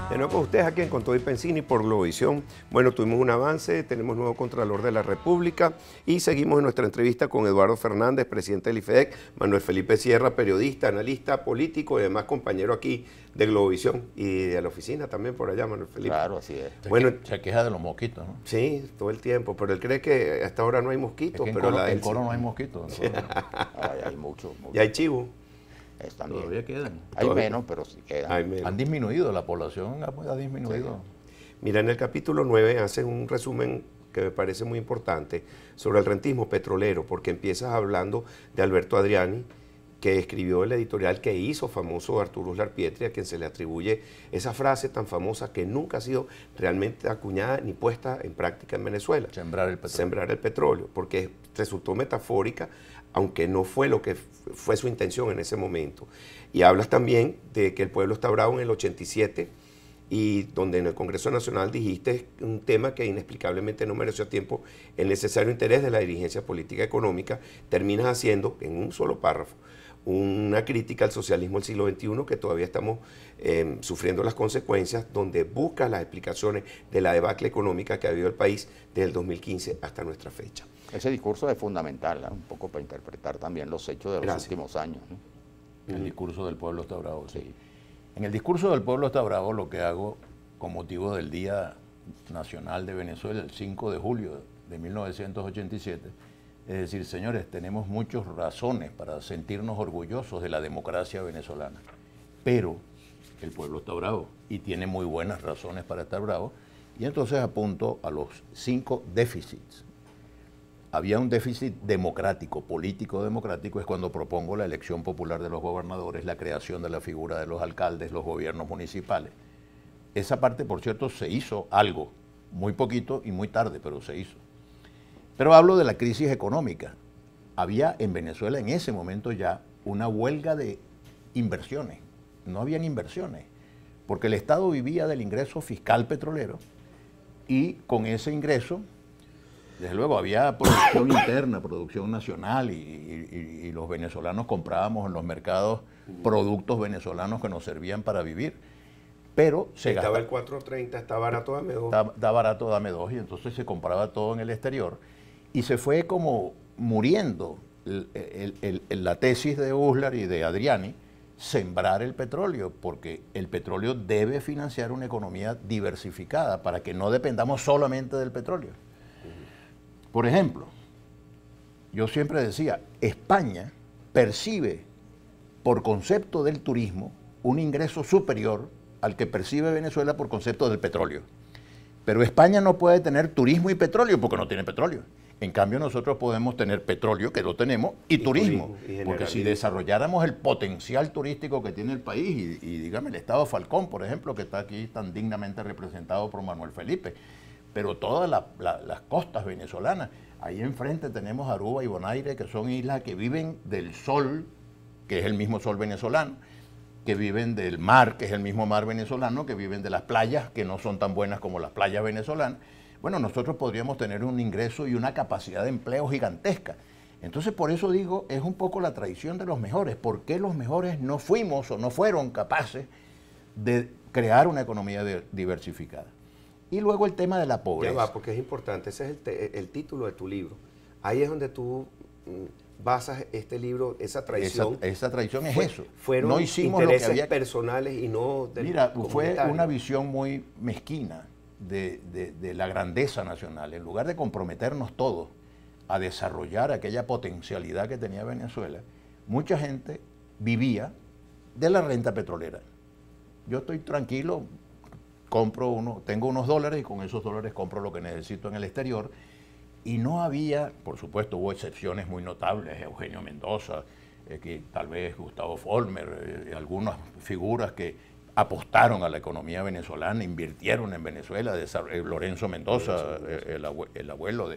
De nuevo con ustedes aquí en Con Todo y Pensini por Globovisión. Bueno, tuvimos un avance, tenemos nuevo Contralor de la República y seguimos en nuestra entrevista con Eduardo Fernández, presidente del IFEDEC, Manuel Felipe Sierra, periodista, analista político y además compañero aquí de Globovisión y de la oficina también por allá, Manuel Felipe. Claro, así es. Bueno, se queja de los mosquitos, ¿no? Sí, todo el tiempo, pero él cree que hasta ahora no hay mosquitos. Es que pero en Coro no hay mosquitos. Hay mucho. Y hay chivo. También. Todavía quedan. Hay menos, pero sí quedan. Hay menos. Han disminuido, la población ha disminuido. Mira, en el capítulo 9 hace un resumen que me parece muy importante sobre el rentismo petrolero, porque empiezas hablando de Alberto Adriani, que escribió el editorial que hizo famoso Arturo Uslar Pietri, a quien se le atribuye esa frase tan famosa que nunca ha sido realmente acuñada ni puesta en práctica en Venezuela. Sembrar el petróleo. Sembrar el petróleo, porque resultó metafórica, aunque no fue lo que fue su intención en ese momento. Y hablas también de que el pueblo está bravo en el 87, y donde en el Congreso Nacional dijiste un tema que inexplicablemente no mereció a tiempo el necesario interés de la dirigencia política económica, terminas haciendo en un solo párrafo una crítica al socialismo del siglo XXI que todavía estamos sufriendo las consecuencias, donde buscas las explicaciones de la debacle económica que ha habido el país desde el 2015 hasta nuestra fecha. Ese discurso es fundamental, ¿no? Un poco para interpretar también los hechos de los últimos años, ¿no? El discurso del pueblo está bravo, sí. En el discurso del pueblo está bravo lo que hago con motivo del Día Nacional de Venezuela, el 5 de julio de 1987, es decir, señores, tenemos muchas razones para sentirnos orgullosos de la democracia venezolana, pero el pueblo está bravo y tiene muy buenas razones para estar bravo, y entonces apunto a los 5 déficits. Había un déficit democrático, político democrático, es cuando propongo la elección popular de los gobernadores, la creación de la figura de los alcaldes, los gobiernos municipales. Esa parte, por cierto, se hizo algo, muy poquito y muy tarde, pero se hizo. Pero hablo de la crisis económica. Había en Venezuela en ese momento ya una huelga de inversiones. No habían inversiones, porque el Estado vivía del ingreso fiscal petrolero y con ese ingreso, desde luego, había producción interna, producción nacional y los venezolanos comprábamos en los mercados productos venezolanos que nos servían para vivir. Pero se estaba el 430, está barato, dame dos. Está barato, dame dos, y entonces se compraba todo en el exterior. Y se fue como muriendo la tesis de Uslar y de Adriani, sembrar el petróleo, porque el petróleo debe financiar una economía diversificada para que no dependamos solamente del petróleo. Por ejemplo, yo siempre decía, España percibe por concepto del turismo un ingreso superior al que percibe Venezuela por concepto del petróleo. Pero España no puede tener turismo y petróleo porque no tiene petróleo. En cambio, nosotros podemos tener petróleo, que lo tenemos, y turismo. Porque si desarrolláramos el potencial turístico que tiene el país, y dígame, el estado Falcón, por ejemplo, que está aquí tan dignamente representado por Manuel Felipe, pero todas las costas venezolanas, ahí enfrente tenemos Aruba y Bonaire, que son islas que viven del sol, que es el mismo sol venezolano, que viven del mar, que es el mismo mar venezolano, que viven de las playas, que no son tan buenas como las playas venezolanas. Bueno, nosotros podríamos tener un ingreso y una capacidad de empleo gigantesca. Entonces, por eso digo, es un poco la tradición de los mejores. ¿Por qué los mejores no fuimos o no fueron capaces de crear una economía diversificada? Y luego el tema de la pobreza. Ya va, porque es importante, ese es el título de tu libro. Ahí es donde tú basas este libro, esa tradición. Esa tradición es eso. Fueron no hicimos intereses lo que había personales y no del Mira, fue comunitario. una visión muy mezquina de la grandeza nacional. En lugar de comprometernos todos a desarrollar aquella potencialidad que tenía Venezuela, mucha gente vivía de la renta petrolera. Yo estoy tranquilo, tengo unos dólares y con esos dólares compro lo que necesito en el exterior. Y no había, por supuesto, hubo excepciones muy notables, Eugenio Mendoza, que tal vez Gustavo Follmer, algunas figuras que apostaron a la economía venezolana, invirtieron en Venezuela, Lorenzo Mendoza, el abuelo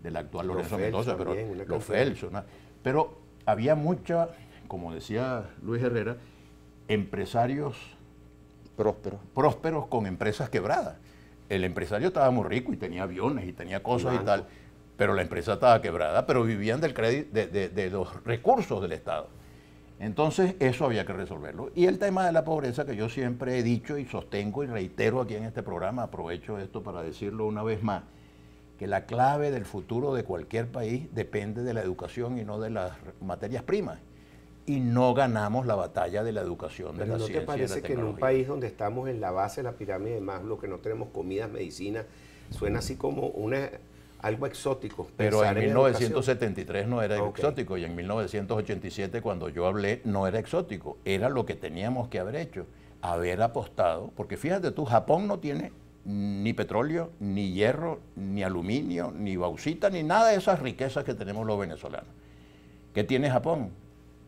del actual Lorenzo Mendoza, pero los Fels, pero había mucha, como decía Luis Herrera, empresarios prósperos con empresas quebradas. El empresario estaba muy rico y tenía aviones y tenía cosas y tal, pero la empresa estaba quebrada, pero vivían del crédito, de los recursos del Estado. Entonces, eso había que resolverlo. Y el tema de la pobreza, que yo siempre he dicho y sostengo y reitero aquí en este programa, aprovecho esto para decirlo una vez más, que la clave del futuro de cualquier país depende de la educación y no de las materias primas. Y no ganamos la batalla de la educación, de la ciencia y de la tecnología. ¿No te parece que en un país donde estamos en la base de la pirámide de Maslow, que no tenemos comida, medicina, suena así como algo exótico? Pero en 1973 no era exótico, y en 1987 cuando yo hablé no era exótico, era lo que teníamos que haber hecho, haber apostado, porque fíjate tú, Japón no tiene ni petróleo, ni hierro, ni aluminio, ni bauxita, ni nada de esas riquezas que tenemos los venezolanos. ¿Qué tiene Japón?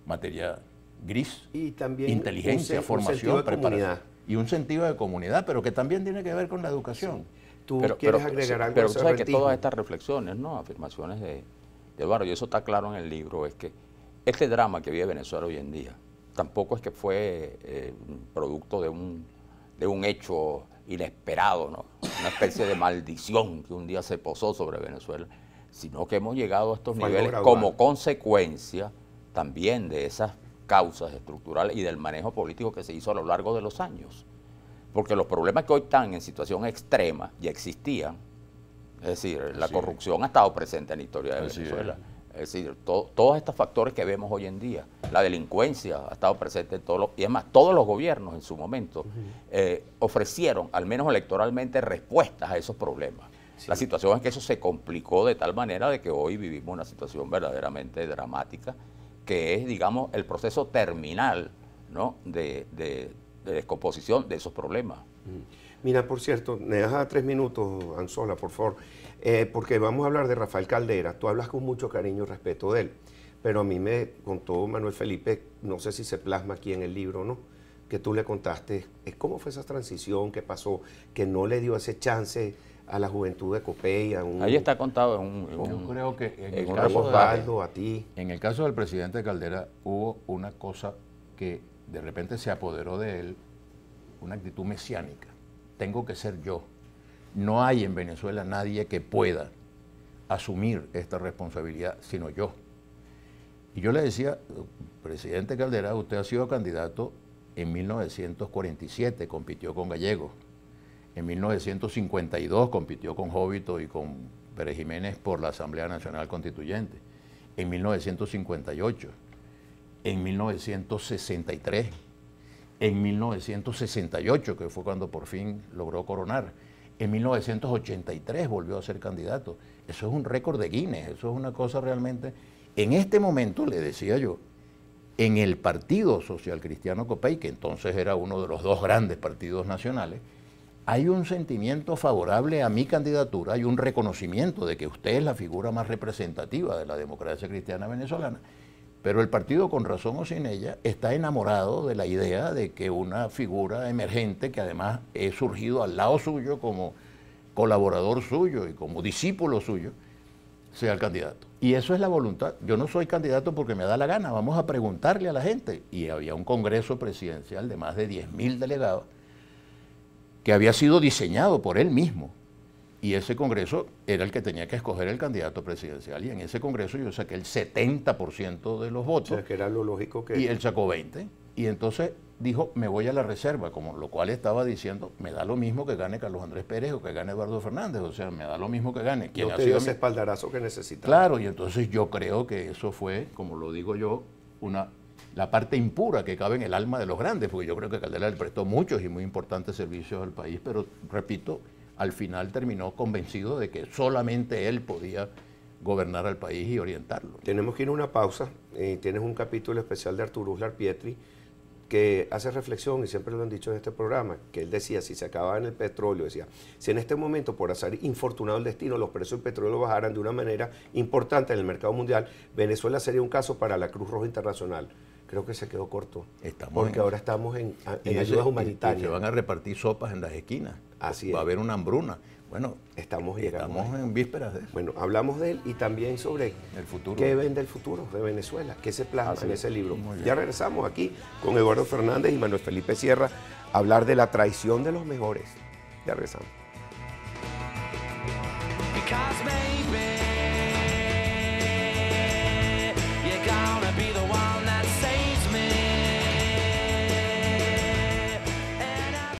Materia gris, y también inteligencia, formación, preparación y un sentido de comunidad, pero que también tiene que ver con la educación. Sí. ¿Tú quieres agregar algo? Pero tú sabes que todas estas reflexiones, ¿no? Afirmaciones de Eduardo, y eso está claro en el libro, es que este drama que vive Venezuela hoy en día tampoco es que fue producto de un hecho inesperado, ¿no? Una especie de maldición que un día se posó sobre Venezuela, sino que hemos llegado a estos niveles como consecuencia también de esas causas estructurales y del manejo político que se hizo a lo largo de los años. Porque los problemas que hoy están en situación extrema ya existían. Es decir, la corrupción ha estado presente en la historia de Venezuela. Es decir, todos estos factores que vemos hoy en día, la delincuencia ha estado presente en todos los... Y además, todos los gobiernos en su momento ofrecieron, al menos electoralmente, respuestas a esos problemas. Sí. La situación es que eso se complicó de tal manera de que hoy vivimos una situación verdaderamente dramática, que es, digamos, el proceso terminal, ¿no? de descomposición de esos problemas. Mira, por cierto, me das 3 minutos, Anzola, por favor, porque vamos a hablar de Rafael Caldera. Tú hablas con mucho cariño y respeto de él, pero a mí me contó Manuel Felipe, no sé si se plasma aquí en el libro, ¿no?, que tú le contaste, cómo fue esa transición, qué pasó, que no le dio ese chance a la juventud de Copey. Ahí está contado yo creo que en el caso del presidente Caldera hubo una cosa que de repente se apoderó de él, una actitud mesiánica. Tengo que ser yo. No hay en Venezuela nadie que pueda asumir esta responsabilidad, sino yo. Y yo le decía, presidente Caldera, usted ha sido candidato en 1947, compitió con Gallegos. En 1952 compitió con Jóbito y con Pérez Jiménez por la Asamblea Nacional Constituyente. En 1958, en 1963, en 1968, que fue cuando por fin logró coronar. En 1983 volvió a ser candidato. Eso es un récord de Guinness, eso es una cosa realmente... En este momento, le decía yo, en el Partido Social Cristiano Copey, que entonces era uno de los 2 grandes partidos nacionales, hay un sentimiento favorable a mi candidatura, hay un reconocimiento de que usted es la figura más representativa de la democracia cristiana venezolana, pero el partido, con razón o sin ella, está enamorado de la idea de que una figura emergente, que además he surgido al lado suyo como colaborador suyo y como discípulo suyo, sea el candidato. Y eso es la voluntad. Yo no soy candidato porque me da la gana, vamos a preguntarle a la gente. Y había un congreso presidencial de más de 10.000 delegados que había sido diseñado por él mismo. Y ese congreso era el que tenía que escoger el candidato presidencial. Y en ese congreso yo saqué el 70% de los votos. O sea, que era lo lógico que... Y él sacó 20. Y entonces dijo, me voy a la reserva, como lo cual estaba diciendo, me da lo mismo que gane Carlos Andrés Pérez o que gane Eduardo Fernández. O sea, me da lo mismo que gane. ¿Quién no te dio ese espaldarazo que necesitaba? Claro, y entonces yo creo que eso fue, como lo digo yo, la parte impura que cabe en el alma de los grandes, porque yo creo que Caldera le prestó muchos y muy importantes servicios al país, pero repito, al final terminó convencido de que solamente él podía gobernar al país y orientarlo. Tenemos que ir a una pausa. Tienes un capítulo especial de Arturo Uslar Pietri que hace reflexión, y siempre lo han dicho en este programa, que él decía, si se acababa en el petróleo, decía, si en este momento, por azar infortunado el destino, los precios del petróleo bajaran de una manera importante en el mercado mundial, Venezuela sería un caso para la Cruz Roja Internacional. Creo que se quedó corto, porque ahora estamos en ayudas humanitarias. Se van a repartir sopas en las esquinas. Así va a haber una hambruna. Bueno, estamos en vísperas de eso. Bueno, hablamos de él y también sobre el futuro. ¿Qué vende el futuro de Venezuela? ¿Qué se plasma en ese libro? Ya regresamos aquí con Eduardo Fernández y Manuel Felipe Sierra a hablar de la traición de los mejores. Ya regresamos.